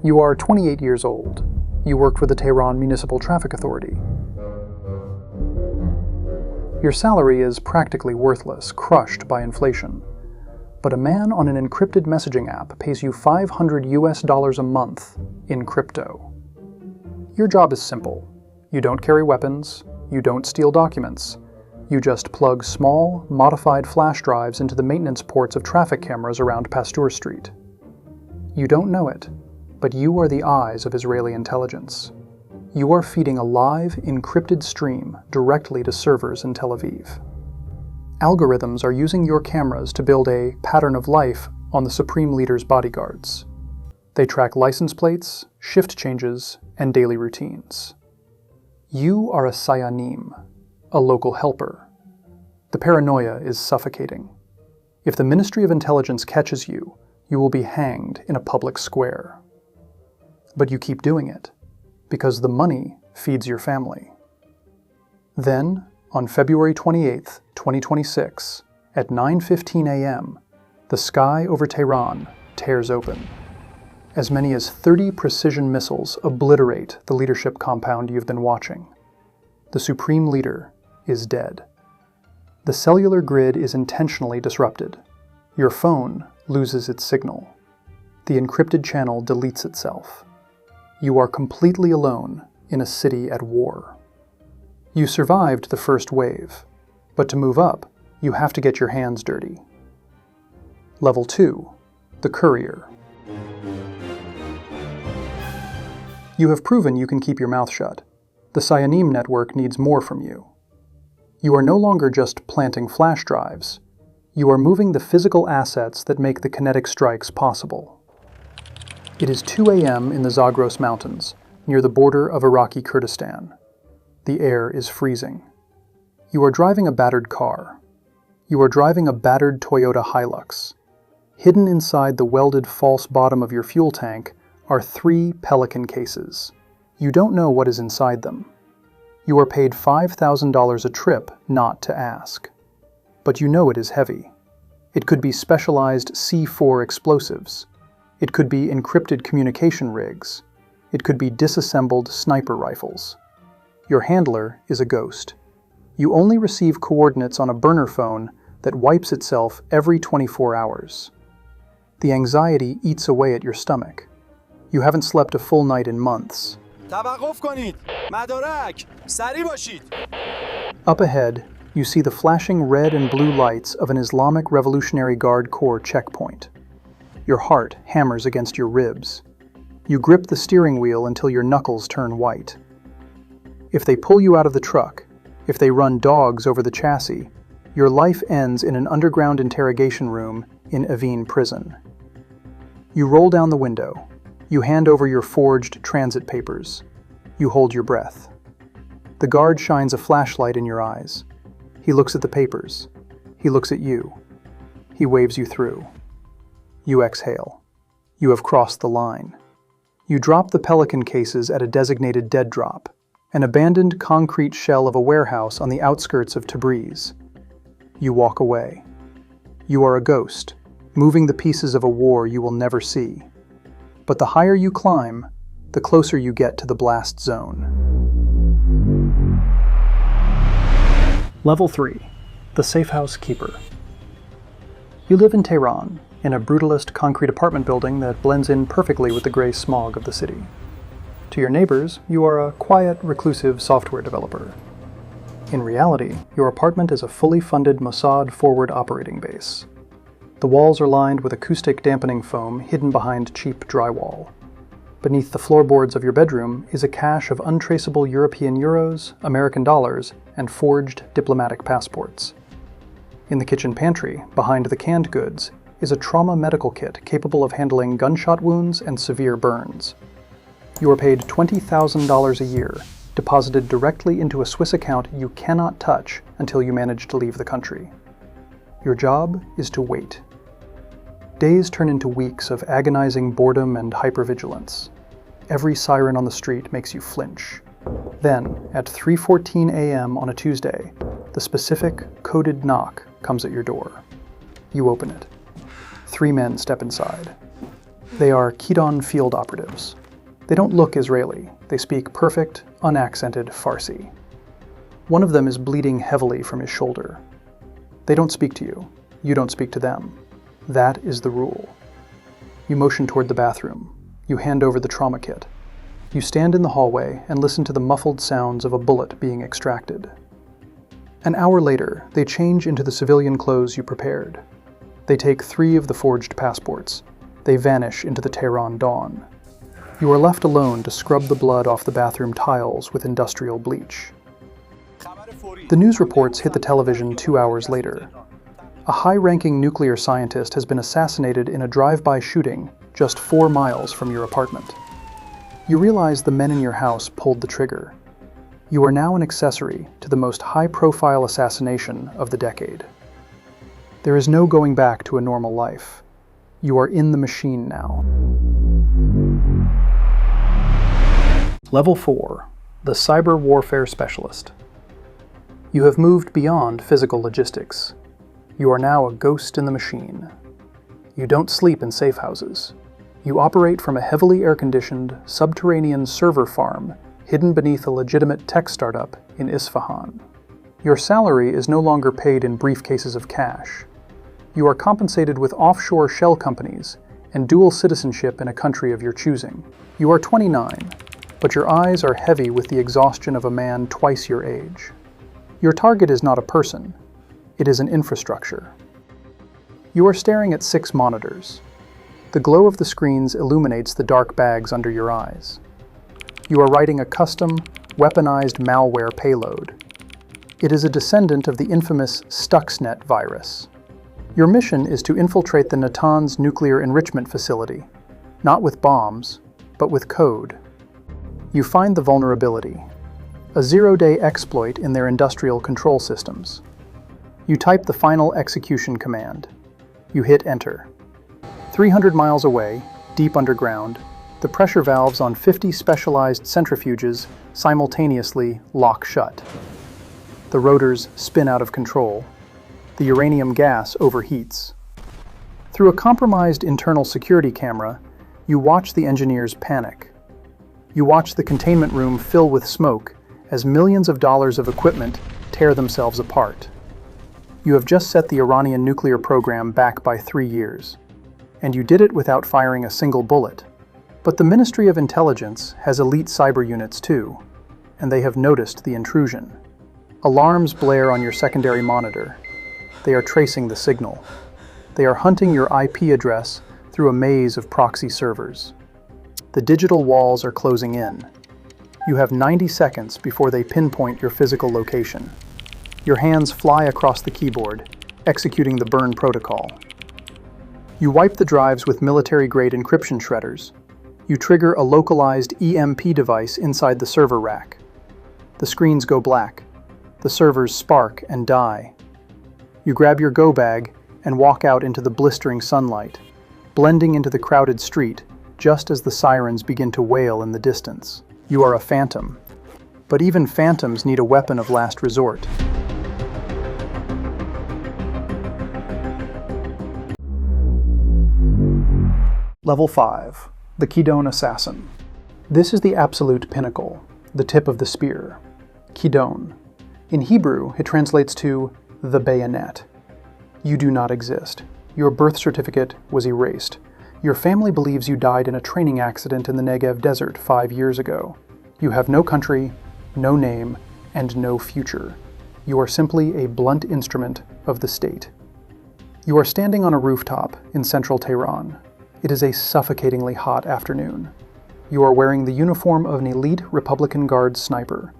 You are 28 years old. You work for the Tehran Municipal Traffic Authority. Your salary is practically worthless, crushed by inflation. But a man on an encrypted messaging app pays you $500 a month in crypto. Your job is simple. You don't carry weapons, you don't steal documents. You just plug small, modified flash drives into the maintenance ports of traffic cameras around Pasteur Street. You don't know it, but you are the eyes of Israeli intelligence. You are feeding a live, encrypted stream directly to servers in Tel Aviv. Algorithms are using your cameras to build a pattern of life on the Supreme Leader's bodyguards. They track license plates, shift changes, and daily routines. You are a Sayanim, a local helper. The paranoia is suffocating. If the Ministry of Intelligence catches you, you will be hanged in a public square. But you keep doing it, because the money feeds your family. Then, on February 28, 2026, at 9:15 a.m., the sky over Tehran tears open. As many as 30 precision missiles obliterate the leadership compound you've been watching. The Supreme Leader is dead. The cellular grid is intentionally disrupted. Your phone loses its signal. The encrypted channel deletes itself. You are completely alone in a city at war. You survived the first wave, but to move up, you have to get your hands dirty. Level 2, the Courier. You have proven you can keep your mouth shut. The Sayanim network needs more from you. You are no longer just planting flash drives. You are moving the physical assets that make the kinetic strikes possible. It is 2 a.m. in the Zagros Mountains, near the border of Iraqi Kurdistan. The air is freezing. You are driving a battered car. You are driving a battered Toyota Hilux. Hidden inside the welded false bottom of your fuel tank are 3 Pelican cases. You don't know what is inside them. You are paid $5,000 a trip not to ask. But you know it is heavy. It could be specialized C4 explosives. It could be encrypted communication rigs. It could be disassembled sniper rifles. Your handler is a ghost. You only receive coordinates on a burner phone that wipes itself every 24 hours. The anxiety eats away at your stomach. You haven't slept a full night in months. Up ahead, you see the flashing red and blue lights of an Islamic Revolutionary Guard Corps checkpoint. Your heart hammers against your ribs. You grip the steering wheel until your knuckles turn white. If they pull you out of the truck, if they run dogs over the chassis, your life ends in an underground interrogation room in Evin prison. You roll down the window. You hand over your forged transit papers. You hold your breath. The guard shines a flashlight in your eyes. He looks at the papers. He looks at you. He waves you through. You exhale. You have crossed the line. You drop the Pelican cases at a designated dead drop, an abandoned concrete shell of a warehouse on the outskirts of Tabriz. You walk away. You are a ghost, moving the pieces of a war you will never see. But the higher you climb, the closer you get to the blast zone. Level 3, the Safehouse Keeper. You live in Tehran, in a brutalist concrete apartment building that blends in perfectly with the gray smog of the city. To your neighbors, you are a quiet, reclusive software developer. In reality, your apartment is a fully funded Mossad forward operating base. The walls are lined with acoustic dampening foam hidden behind cheap drywall. Beneath the floorboards of your bedroom is a cache of untraceable European euros, American dollars, and forged diplomatic passports. In the kitchen pantry, behind the canned goods, is a trauma medical kit capable of handling gunshot wounds and severe burns. You are paid $20,000 a year, deposited directly into a Swiss account you cannot touch until you manage to leave the country. Your job is to wait. Days turn into weeks of agonizing boredom and hypervigilance. Every siren on the street makes you flinch. Then, at 3:14 a.m. on a Tuesday, the specific, coded knock comes at your door. You open it. 3 men step inside. They are Kidon field operatives. They don't look Israeli. They speak perfect, unaccented Farsi. One of them is bleeding heavily from his shoulder. They don't speak to you. You don't speak to them. That is the rule. You motion toward the bathroom. You hand over the trauma kit. You stand in the hallway and listen to the muffled sounds of a bullet being extracted. An hour later, they change into the civilian clothes you prepared. They take 3 of the forged passports. They vanish into the Tehran dawn. You are left alone to scrub the blood off the bathroom tiles with industrial bleach. The news reports hit the television 2 hours later. A high-ranking nuclear scientist has been assassinated in a drive-by shooting just 4 miles from your apartment. You realize the men in your house pulled the trigger. You are now an accessory to the most high-profile assassination of the decade. There is no going back to a normal life. You are in the machine now. Level 4. The Cyber Warfare Specialist. You have moved beyond physical logistics. You are now a ghost in the machine. You don't sleep in safe houses. You operate from a heavily air-conditioned, subterranean server farm hidden beneath a legitimate tech startup in Isfahan. Your salary is no longer paid in briefcases of cash. You are compensated with offshore shell companies and dual citizenship in a country of your choosing. You are 29, but your eyes are heavy with the exhaustion of a man twice your age. Your target is not a person. It is an infrastructure. You are staring at 6 monitors. The glow of the screens illuminates the dark bags under your eyes. You are writing a custom, weaponized malware payload. It is a descendant of the infamous Stuxnet virus. Your mission is to infiltrate the Natanz nuclear enrichment facility, not with bombs, but with code. You find the vulnerability, a 0-day exploit in their industrial control systems. You type the final execution command. You hit enter. 300 miles away, deep underground, the pressure valves on 50 specialized centrifuges simultaneously lock shut. The rotors spin out of control. The uranium gas overheats. Through a compromised internal security camera, you watch the engineers panic. You watch the containment room fill with smoke as millions of dollars of equipment tear themselves apart. You have just set the Iranian nuclear program back by 3 years, and you did it without firing a single bullet. But the Ministry of Intelligence has elite cyber units too, and they have noticed the intrusion. Alarms blare on your secondary monitor. They are tracing the signal. They are hunting your IP address through a maze of proxy servers. The digital walls are closing in. You have 90 seconds before they pinpoint your physical location. Your hands fly across the keyboard, executing the burn protocol. You wipe the drives with military-grade encryption shredders. You trigger a localized EMP device inside the server rack. The screens go black. The servers spark and die. You grab your go bag and walk out into the blistering sunlight, blending into the crowded street just as the sirens begin to wail in the distance. You are a phantom, but even phantoms need a weapon of last resort. Level 5. The Kidon Assassin. This is the absolute pinnacle, the tip of the spear. Kidon. In Hebrew, it translates to the bayonet. You do not exist. Your birth certificate was erased. Your family believes you died in a training accident in the Negev desert 5 years ago. You have no country, no name, and no future. You are simply a blunt instrument of the state. You are standing on a rooftop in central Tehran. It is a suffocatingly hot afternoon. You are wearing the uniform of an elite Republican Guard sniper.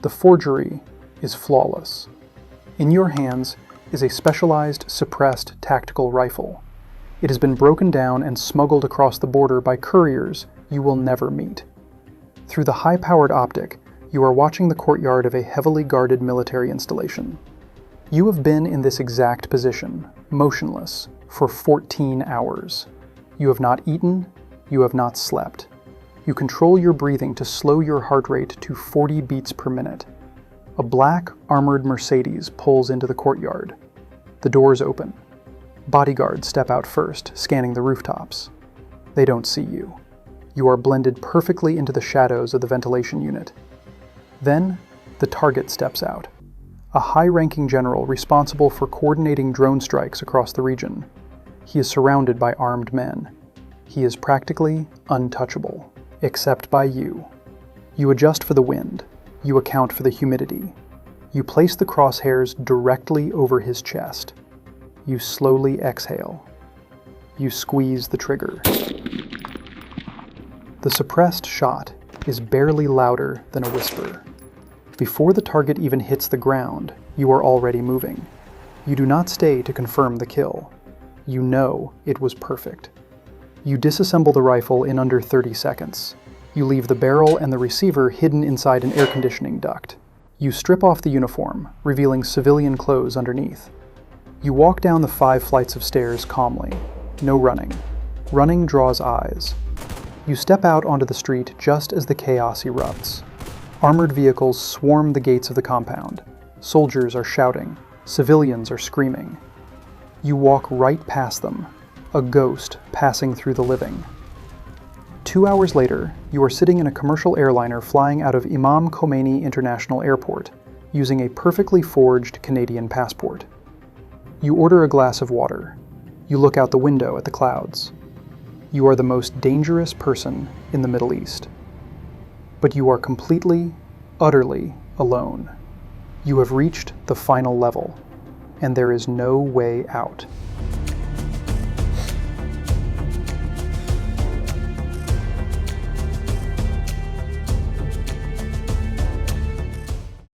The forgery is flawless. In your hands is a specialized, suppressed tactical rifle. It has been broken down and smuggled across the border by couriers you will never meet. Through the high-powered optic, you are watching the courtyard of a heavily guarded military installation. You have been in this exact position, motionless, for 14 hours. You have not eaten, you have not slept. You control your breathing to slow your heart rate to 40 beats per minute. A black, armored Mercedes pulls into the courtyard. The doors open. Bodyguards step out first, scanning the rooftops. They don't see you. You are blended perfectly into the shadows of the ventilation unit. Then, the target steps out. A high-ranking general responsible for coordinating drone strikes across the region. He is surrounded by armed men. He is practically untouchable, except by you. You adjust for the wind. You account for the humidity. You place the crosshairs directly over his chest. You slowly exhale. You squeeze the trigger. The suppressed shot is barely louder than a whisper. Before the target even hits the ground, you are already moving. You do not stay to confirm the kill. You know it was perfect. You disassemble the rifle in under 30 seconds. You leave the barrel and the receiver hidden inside an air conditioning duct. You strip off the uniform, revealing civilian clothes underneath. You walk down the 5 flights of stairs calmly. No running. Running draws eyes. You step out onto the street just as the chaos erupts. Armored vehicles swarm the gates of the compound. Soldiers are shouting. Civilians are screaming. You walk right past them, a ghost passing through the living. 2 hours later, you are sitting in a commercial airliner flying out of Imam Khomeini International Airport, using a perfectly forged Canadian passport. You order a glass of water. You look out the window at the clouds. You are the most dangerous person in the Middle East. But you are completely, utterly alone. You have reached the final level, and there is no way out.